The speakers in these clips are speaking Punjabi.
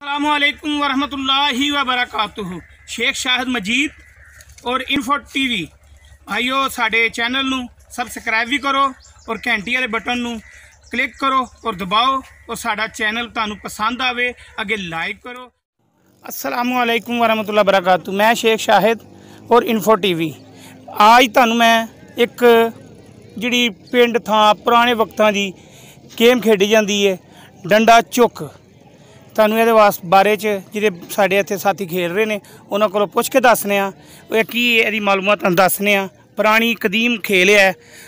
अस्सलामुअलैकुम वरहमतुल्लाहि वबरकातुहू। शेख शाहिद मजीद और इन्फो टीवी भाइयों साडे चैनल नू सबसक्राइब भी करो और घंटी वाले बटन नू क्लिक करो और दबाओ और साडा चैनल तुहानू पसंद आवे अगे लाइक करो। अस्सलामुअलैकुम वरहमतुल्लाहि वबरकातुहू। मैं शेख शाहिद और इन्फो टीवी आज तुहानू मैं एक जिहड़ी पिंड थां पुराने वक्तां दी गेम खेडी जाती है डंडा चुक तुहानू इहदे बारे च जिहड़े साडे इत्थे साथी खेल रहे ने उन्हां कोलों पुछ के दसने आ की इहदी मालूमात तुहानू दसने आ। पुरानी कदीम खेल है।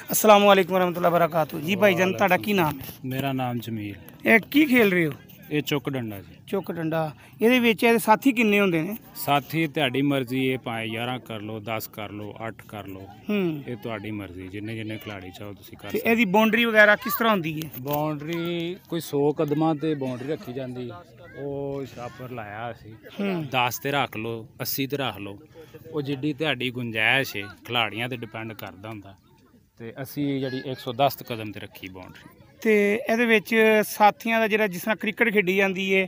अस्सलाम वालेकुम वरहमतुल्लाहि वबरकातुहू। जी भाई जान तुहाडा की नाम है? मेरा नाम जमील। ये की खेल रहे हो? ये चुक डंडा जी। चुक डंडा इहदे विच इहदे साथी किन्ने हुंदे ने? साथी तुहाडी मर्जी है, भावें 11 कर लो, 10 कर लो, 8 कर लो, ये तुहाडी मर्जी, जिन्ने जिन्ने खिलाड़ी चाहो तुसीं कर सकदे। इहदी बाउंड्री वगैरह किस तरह हुंदी है? बाउंड्री कोई 100 कदमां ते बाउंड्री रखी जाती। ਉਹ ਛਾਪਰ ਲਾਇਆ ਅਸੀਂ 10 ਤੇ ਰੱਖ ਲਓ, 80 ਤੇ ਰੱਖ ਲਓ, ਉਹ ਜਿੱਡੀ ਤੁਹਾਡੀ ਗੁੰਜਾਇਸ਼ ਹੈ ਖਿਲਾੜੀਆਂ ਤੇ ਡਿਪੈਂਡ ਕਰਦਾ ਹੁੰਦਾ ਤੇ ਅਸੀਂ ਜਿਹੜੀ 110 ਕਦਮ ਤੇ ਰੱਖੀ ਬਾਉਂਡਰੀ। ਤੇ ਇਹਦੇ ਵਿੱਚ ਸਾਥੀਆਂ ਦਾ ਜਿਹੜਾ ਜਿਸ ਤਰ੍ਹਾਂ ਕ੍ਰਿਕਟ ਖੇਡੀ ਜਾਂਦੀ ਹੈ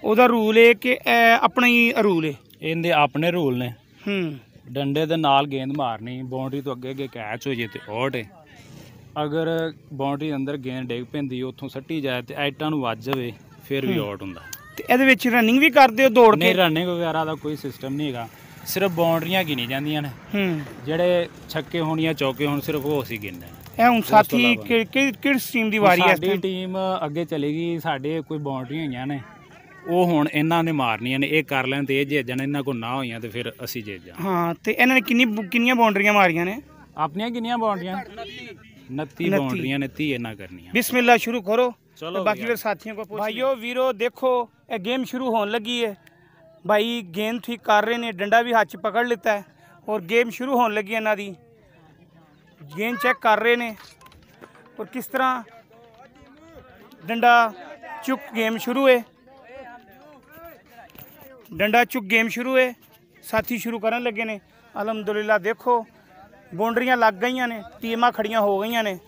ਉਹਦਾ ਰੂਲ ਹੈ ਕਿ ਆਪਣਾ ਹੀ ਰੂਲ ਹੈ? ਇਹਦੇ ਆਪਣੇ ਰੂਲ ਨੇ। ਡੰਡੇ ਦੇ ਨਾਲ ਗੇਂਦ ਮਾਰਨੀ, ਬਾਉਂਡਰੀ ਤੋਂ ਅੱਗੇ ਅੱਗੇ ਕੈਚ ਹੋ ਜੇ ਤੇ ਆਊਟ ਹੈ। ਅਗਰ ਬਾਉਂਡਰੀ ਅੰਦਰ ਗੇਂਦ ਡਿੱਗ ਪੈਂਦੀ ਉੱਥੋਂ ਸੱਟੀ ਜਾਏ ਤੇ ਐਟਾਂ ਨੂੰ ਵੱਜ ਜਾਵੇ ਫਿਰ ਵੀ ਆਊਟ ਹੁੰਦਾ। ਤੇ ਇਹਦੇ ਵਿੱਚ ਰਨਿੰਗ ਵੀ ਕਰਦੇ ਹੋ ਦੌੜ ਕੇ? ਨਹੀਂ, ਰਨਿੰਗ ਵਗੈਰਾ ਦਾ ਕੋਈ ਸਿਸਟਮ ਨਹੀਂ ਹੈਗਾ, ਸਿਰਫ ਬਾਉਂਡਰੀਆਂ ਗਿਣੀ ਜਾਂਦੀਆਂ ਨੇ। ਜਿਹੜੇ ਛੱਕੇ ਹੋਣ ਜਾਂ ਚੌਕੇ ਹੋਣ ਸਿਰਫ ਉਹ ਅਸੀਂ ਗਿਣਦੇ ਹਾਂ। ਇਹ ਹੁਣ ਸਾਥੀ ਕਿਹੜੀ ਟੀਮ ਦੀ ਵਾਰੀ ਹੈ? ਸਾਡੀ ਟੀਮ ਅੱਗੇ ਚਲੇਗੀ, ਸਾਡੇ ਕੋਈ ਬਾਉਂਡਰੀਆਂ ਹੋਈਆਂ ਨੇ ਉਹ ਹੁਣ ਇਹਨਾਂ ਨੇ ਮਾਰਨੀਆਂ ਨੇ, ਇਹ ਕਰ ਲੈਣ ਤੇ ਇਹ ਜਿੱਤ ਜਾਣ, ਇਹਨਾਂ ਕੋਲ ਨਾ ਹੋਈਆਂ ਤੇ ਫਿਰ ਅਸੀਂ ਜਿੱਤ ਜਾਵਾਂਗੇ। ਹਾਂ ਤੇ ਇਹਨਾਂ ਨੇ ਕਿੰਨੀਆਂ ਬਾਉਂਡਰੀਆਂ ਮਾਰੀਆਂ ਨੇ? ਆਪਣੀਆਂ ਕਿੰਨੀਆਂ ਬਾਉਂਡਰੀਆਂ? 29 ਬਾਉਂਡਰੀਆਂ ਨੇ, 30 ਇਹਨਾਂ ਕਰਨੀਆਂ। बिस्मिल्लाह शुरू करो। चलो बाकी फिर साथियों को भाइयों वीरो देखो ये गेम शुरू होने लगी है। भाई गेंद ठीक कर रहे ने, डंडा भी हाथ च पकड़ लेता है और गेम शुरू होने लगी है। इन्हां दी गेंद चेक कर रहे ने और किस तरह डंडा चुक गेम शुरू है। डंडा चुक गेम शुरू है, साथी शुरू करन लगे ने। अलहमदुलिल्लाह देखो बाउंड्रियां लग गई ने, टीमां खड़ियां हो गई ने।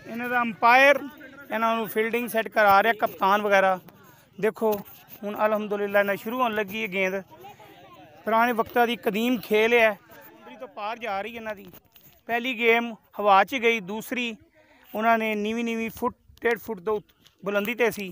इन्हां दा अंपायर इन्हां नूं फील्डिंग सैट करा रहा, कप्तान वगैरह देखो हुण अलहमदुलिल्लाह इन्हां शुरू होने लगी है गेंद। पुराने वक्तां दी कदीम खेल है, तो पार जा रही है इन्हां दी। पहली गेम हवा च गई, दूसरी उन्होंने नीवी फुट 1.5 फुट तो बुलंदी ते सी।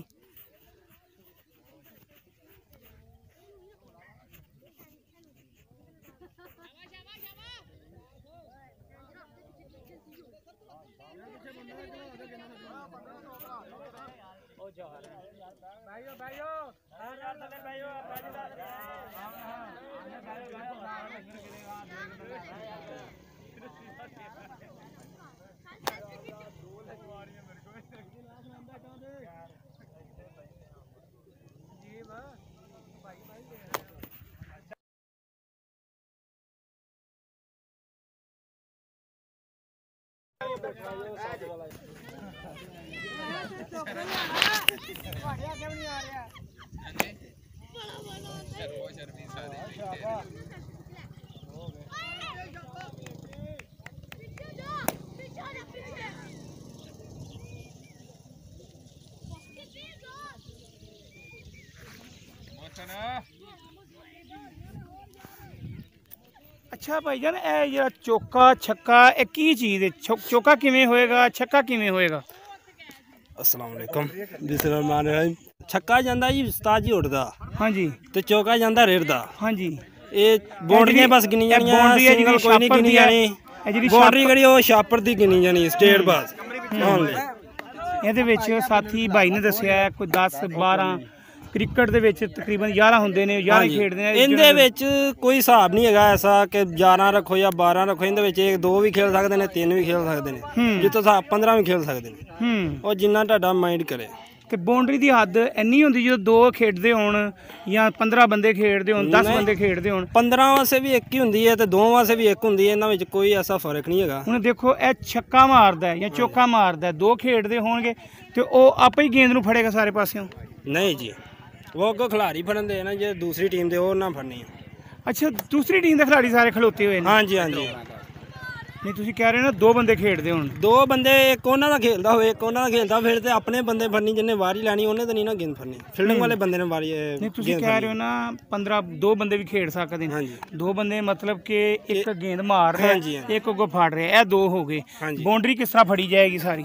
अच्छा भाईजान ए जरा चौका छक्का एक की चीज़ है? चौका किवें होएगा, छक्का किवें होएगा? अस्सलाम वालेकुम। बिस्मिल्लाहिर्रहमानिर्रहीम। छक्का जांदा जी उस्ताद जी उड़दा। हाँ जी। ते चौका जांदा रेड़दा। हाँ जी। ये बाउंड्रियां बस गिनी जानियां, सिंगल कोई नहीं गिनी जानी। बाउंड्री कड़ी ओ छापर दी गिनी जानी, स्टेट बस ओनली। ਇਹਦੇ ਵਿੱਚ ਸਾਥੀ ਭਾਈ ਨੇ ਦੱਸਿਆ ਕੋਈ 10 12 क्रिकेट ਦੇ ਵਿੱਚ ਤਕਰੀਬਨ 11 ਹੁੰਦੇ ਨੇ, 11 ਖੇਡਦੇ ਨੇ। ਇਹਦੇ ਵਿੱਚ ਕੋਈ ਹਿਸਾਬ ਨਹੀਂ ਹੈਗਾ ਐਸਾ ਕਿ 11 ਰੱਖੋ ਜਾਂ 12 ਰੱਖੋ। ਇਹਦੇ ਵਿੱਚ 1 2 ਵੀ ਖੇਡ ਸਕਦੇ ਨੇ, 3 ਵੀ ਖੇਡ ਸਕਦੇ ਨੇ, ਜਿੱਥੋਂ 15 ਵੀ ਖੇਡ ਸਕਦੇ ਨੇ, ਉਹ ਜਿੰਨਾ ਤੁਹਾਡਾ ਮਾਈਂਡ ਕਰੇ। ਤੇ ਬਾਉਂਡਰੀ ਦੀ ਹੱਦ ਇੰਨੀ ਹੁੰਦੀ ਜਦੋਂ 2 ਖੇਡਦੇ ਹੋਣ ਜਾਂ 15 ਬੰਦੇ ਖੇਡਦੇ ਹੋਣ, 10 ਬੰਦੇ ਖੇਡਦੇ ਹੋਣ? 15 ਵਾਸਤੇ ਵੀ ਇੱਕ ਹੀ ਹੁੰਦੀ ਹੈ ਤੇ 2 ਵਾਸਤੇ ਵੀ ਇੱਕ ਹੁੰਦੀ ਹੈ। ਇਹਨਾਂ ਵਿੱਚ ਕੋਈ ਐਸਾ ਫਰਕ ਨਹੀਂ ਹੈਗਾ। ਹੁਣ ਦੇਖੋ ਇਹ ਛੱਕਾ ਮਾਰਦਾ ਜਾਂ ਚੌਕਾ ਮਾਰਦਾ, 2 ਖੇਡਦੇ ਹੋਣਗੇ ਤੇ ਉਹ ਆਪੇ ਹੀ ਗੇਂਦ ਨੂੰ ਫੜੇਗਾ ਸਾਰੇ ਪਾਸਿਓਂ? ਨਹੀਂ ਜੀ, ਉਹ ਅੱਗੋਂ ਖਿਲਾੜੀ ਫੜਨ ਦੇ ਨਾ, ਜੇ ਦੂਸਰੀ ਟੀਮ ਦੇ ਉਹ ਨਾ ਫੜਨੀ ਹੈ। अच्छा दूसरी टीम के खिलाड़ी सारे खलोते हुए? हाँ जी हाँ जी। ਨਹੀਂ ਤੁਸੀਂ ਕਹਿ ਰਹੇ ਹੋ ਨਾ 2 ਬੰਦੇ ਖੇਡਦੇ ਹੁਣ, 2 ਬੰਦੇ, ਇੱਕ ਉਹਨਾਂ ਦਾ ਖੇਲਦਾ ਹੋਵੇ, ਇੱਕ ਉਹਨਾਂ ਦਾ ਖੇਲਦਾ, ਫਿਰ ਤੇ ਆਪਣੇ ਬੰਦੇ ਫੜਨੀ, ਜਿੰਨੇ ਵਾਰੀ ਲੈਣੀ ਉਹਨੇ ਤਾਂ ਨਹੀਂ ਨਾ ਗੇਂਦ ਫੜਨੀ, ਫੀਲਡਿੰਗ ਵਾਲੇ ਬੰਦੇ ਨੇ ਵਾਰੀ। ਨਹੀਂ ਤੁਸੀਂ ਕਹਿ ਰਹੇ ਹੋ ਨਾ 15 2 ਬੰਦੇ ਵੀ ਖੇਡ ਸਕਦੇ ਨੇ। ਹਾਂਜੀ 2 ਬੰਦੇ ਮਤਲਬ ਕਿ ਇੱਕ ਗੇਂਦ ਮਾਰ ਰਿਹਾ, ਇੱਕ ਅੱਗੋਂ ਫੜ ਰਿਹਾ, ਇਹ 2 ਹੋ ਗਏ। ਬਾਉਂਡਰੀ ਕਿਸ ਤਰ੍ਹਾਂ ਫੜੀ ਜਾਏਗੀ ਸਾਰੀ?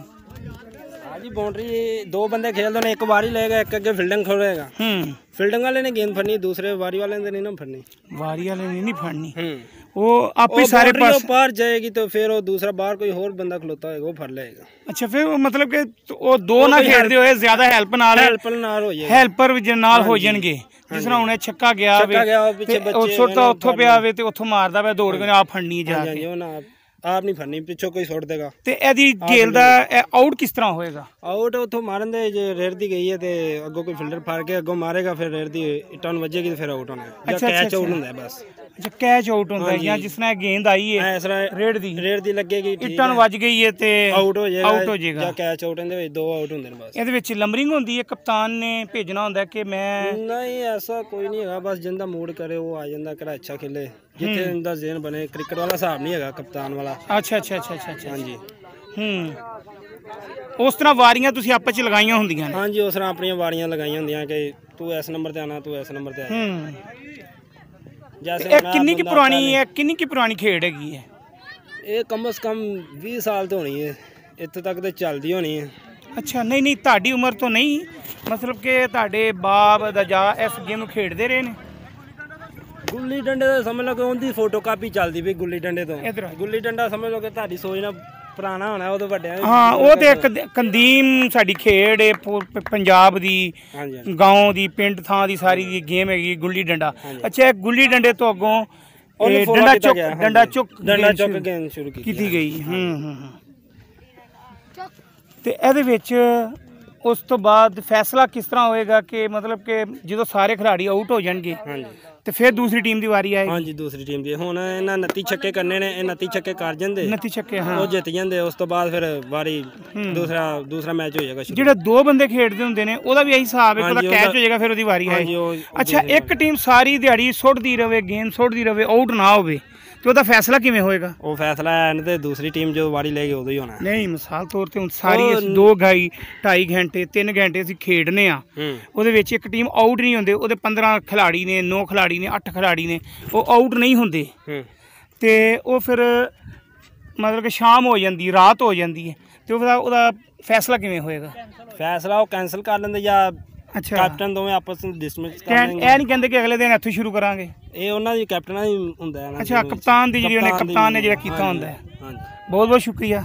ਹਾਂਜੀ ਬਾਉਂਡਰੀ 2 ਬੰਦੇ ਖੇਲਦੇ ਨੇ, ਇੱਕ ਵਾਰੀ ਲਏਗਾ, ਇੱਕ ਅੱਗੇ ਫੀਲਡਿੰਗ ਖੋਲੇਗਾ। ਫੀਲਡਿੰਗ ਵਾਲੇ ਨੇ ਗੇਂਦ ਫੜਨੀ, ਦੂਸਰੇ ਵਾਰੀ ਵਾਲੇ ਨੇ ਨਹੀਂ ਨਾ ਫੜਨੀ, ਵਾਰੀ वाले ने नहीं फड़नी। वो आपे सारे पास पार जाएगी तो फिर वो दूसरा बाहर कोई और बंदा खलोता है वो फड़ लेगा। अच्छा फिर वो मतलब कि वो 2 ना खेलते होए ज्यादा हेल्प नाल हो जाए, हेल्पर नाल हो जाणगे। जिस तरह हुणे छक्का गया वे सुट्टा उत्थों पिया वे ते उत्थों मारदा वे दौड़ के आप फड़नी जाके, आप नहीं फड़नी, पिछों कोई छोड़ देगा। ते एदी गेल दा आउट किस तरह होएगा? आउट उथों मारन दे, जे रेड दी गई है ते अगो कोई फील्डर फाड़ के अगो मारेगा, फिर रेड दी टर्न वजेगी तो फिर आउट होना है, या कैच आउट होंदा है बस। अच्छा कैच आउट होंदा है, या जिस तरह गेंद आई है रेड दी लगेगी, टर्न वज गई है ते आउट हो जाएगा, या कैच आउट होंदे 2 आउट होंदे ने बस। ਇਹਦੇ ਵਿੱਚ ਲੰਬਰਿੰਗ ਹੁੰਦੀ ਹੈ, ਕਪਤਾਨ ਨੇ ਭੇਜਣਾ ਹੁੰਦਾ ਕਿ ਮੈਂ नहीं ऐसा कोई नहीं है, बस जिंदा मूड करे वो आ जांदा, किहड़ा अच्छा खेले, जिथे उनदा ज़हन बने, क्रिकेट वाला हिसाब नहीं है कप्तान वाला। अच्छा अच्छा अच्छा अच्छा अच्छा हाँ जी। ਉਸ ਤਰ੍ਹਾਂ ਵਾਰੀਆਂ ਤੁਸੀਂ ਆਪਸ ਚ ਲਗਾਈਆਂ ਹੁੰਦੀਆਂ ਨੇ? हाँ जी उस तरह अपनी वारियां लगाई होंदियां कि तू इस नंबर ते आना, तू इस नंबर ते आ। ਇਹ ਕਿੰਨੀ ਕੀ ਪੁਰਾਣੀ ਹੈ, ਕਿੰਨੀ ਕੀ ਪੁਰਾਣੀ ਖੇਡ ਹੈਗੀ ਹੈ? ਇਹ ਕਮ ਸੇ ਕਮ 20 ਸਾਲ ਤੋਂ ਹੋਣੀ ਹੈ, ਇੱਥੇ ਤੱਕ ਤੇ ਚੱਲਦੀ ਹੋਣੀ ਹੈ। ਅੱਛਾ ਨਹੀਂ ਨਹੀਂ ਤੁਹਾਡੀ ਉਮਰ ਤੋਂ ਨਹੀਂ, ਮਤਲਬ ਕਿ ਤੁਹਾਡੇ ਬਾਪ ਦਾ ਜਾਂ ਇਸ ਗੇਮ ਨੂੰ ਖੇਡਦੇ ਰਹੇ ਨੇ? ਗੁੱਲੀ ਡੰਡੇ ਦਾ ਸਮਝ ਲਓ ਕਿ ਉਹਦੀ ਫੋਟੋ ਕਾਪੀ ਚੱਲਦੀ ਪਈ ਗੁੱਲੀ ਡੰਡੇ ਤੋਂ। ਗੁੱਲੀ ਡੰਡਾ ਸਮਝ ਲਓ ਕਿ ਤੁਹਾਡੀ ਸੋਚ ਨਾਲ ਪੁਰਾਣਾ ਹੋਣਾ, ਉਹ ਤੋਂ ਵੱਡਿਆਂ। ਹਾਂ ਉਹ ਤੇ ਇੱਕ ਕੰਦੀਮ ਸਾਡੀ ਖੇਡ ਹੈ ਪੰਜਾਬ ਦੀ, ਗਾਉਂ ਦੀ, ਪਿੰਡ ਥਾਂ ਦੀ ਸਾਰੀ ਦੀ ਗੇਮ ਹੈਗੀ ਗੁੱਲੀ ਡੰਡਾ। ਅੱਛਾ ਗੁੱਲੀ ਡੰਡੇ ਤੋਂ ਅੱਗੋਂ ਡੰਡਾ ਚੁੱਕ ਗੇਮ ਸ਼ੁਰੂ ਕੀਤੀ ਗਈ। ਤੇ ਇਹਦੇ ਵਿੱਚ ਉਸ ਤੋਂ ਬਾਅਦ ਫੈਸਲਾ ਕਿਸ ਤਰ੍ਹਾਂ ਹੋਏਗਾ ਕਿ ਮਤਲਬ ਕਿ ਜਦੋਂ ਸਾਰੇ ਖਿਡਾਰੀ ਆਊਟ ਹੋ ਜਾਣਗੇ ਤੇ ਫਿਰ ਦੂਸਰੀ ਟੀਮ ਦੀ ਵਾਰੀ ਆਏਗੀ? ਹਾਂਜੀ ਦੂਸਰੀ ਟੀਮ ਦੀ। ਹੁਣ ਇਹਨਾਂ 29 ਛੱਕੇ ਕਰਨੇ ਨੇ, ਇਹ 29 ਛੱਕੇ ਕਰ ਜਾਂਦੇ, 29 ਛੱਕੇ ਹਾਂ ਉਹ ਜਿੱਤ ਜਾਂਦੇ, ਉਸ ਤੋਂ ਬਾਅਦ ਫਿਰ ਵਾਰੀ ਦੂਸਰਾ ਮੈਚ ਹੋ ਜਾਏਗਾ। ਜਿਹੜੇ 2 ਬੰਦੇ ਖੇਡਦੇ ਹੁੰਦੇ ਨੇ ਉਹਦਾ ਵੀ ਇਹੀ ਹਿਸਾਬ ਹੈ, ਉਹਦਾ ਕੈਚ ਹੋ ਜਾਏਗਾ ਫਿਰ ਉਹਦੀ ਵਾਰੀ ਆਏਗੀ। ਅੱਛਾ ਇੱਕ ਟੀਮ ਸਾਰੀ ਦਿਹਾੜੀ ਸੁੱਟਦੀ ਰਵੇ, ਗੇਂਦ ਸੁੱਟਦੀ ਰਵੇ, ਆਊਟ ਨਾ ਹੋਵੇ ਤੇ ਉਹਦਾ ਫੈਸਲਾ ਕਿਵੇਂ ਹੋਏਗਾ? ਉਹ ਫੈਸਲਾ ਐਨ ਤੇ ਦੂਸਰੀ ਟੀਮ ਜਦੋਂ ਵਾਰੀ ਲਏਗੀ ਉਦੋਂ ਹੀ ਹੋਣਾ। ਨਹੀਂ ਮਿਸਾਲ ਤੌਰ ਤੇ ਹੁਣ ਸਾਰੀ 2 2.5 ਘੰਟੇ 3 ਘੰਟੇ ਅਸੀਂ ਖੇਡਨੇ ਆ, ਉਹਦੇ ਵਿੱਚ ਇੱਕ ਟੀਮ ਆਊਟ ਨਹੀਂ ਹੁੰਦੇ, ਉਹਦੇ 15 ਖਿਡਾਰੀ ਨੇ, 9 ਖਿਡਾਰੀ ਨੇ, 8 ਖਿਡਾਰੀ ਨੇ, ਉਹ ਆਊਟ ਨਹੀਂ ਹੁੰਦੇ ਤੇ ਉਹ ਫਿਰ ਮਤਲਬ ਕਿ ਸ਼ਾਮ ਹੋ ਜਾਂਦੀ, ਰਾਤ ਹੋ ਜਾਂਦੀ ਹੈ ਤੇ ਉਹਦਾ ਫੈਸਲਾ ਕਿਵੇਂ ਹੋਏਗਾ? ਫੈਸਲਾ ਉਹ ਕੈਂਸਲ ਕਰ ਲੈਂਦੇ ਜਾਂ ਅੱਛਾ ਕੈਪਟਨ ਦੋਵੇਂ ਆਪਸ ਵਿੱਚ ਡਿਸਮਿਸ ਕਰ ਦੇਣਗੇ। ਇਹ ਨਹੀਂ ਕਹਿੰਦੇ ਕਿ ਅਗਲੇ ਦਿਨ ਇੱਥੋਂ ਸ਼ੁਰੂ ਕਰਾਂਗੇ? ਇਹ ਉਹਨਾਂ ਦੀ ਕੈਪਟਨਾਂ ਦੀ ਹੁੰਦਾ ਹੈ। ਅੱਛਾ ਕਪਤਾਨ ਦੀ ਜਿਹੜੀ ਉਹਨੇ ਕਪਤਾਨ ਨੇ ਜਿਹੜਾ ਕੀਤਾ ਹੁੰਦਾ ਹੈ। ਬਹੁਤ ਬਹੁਤ ਸ਼ੁਕਰੀਆ।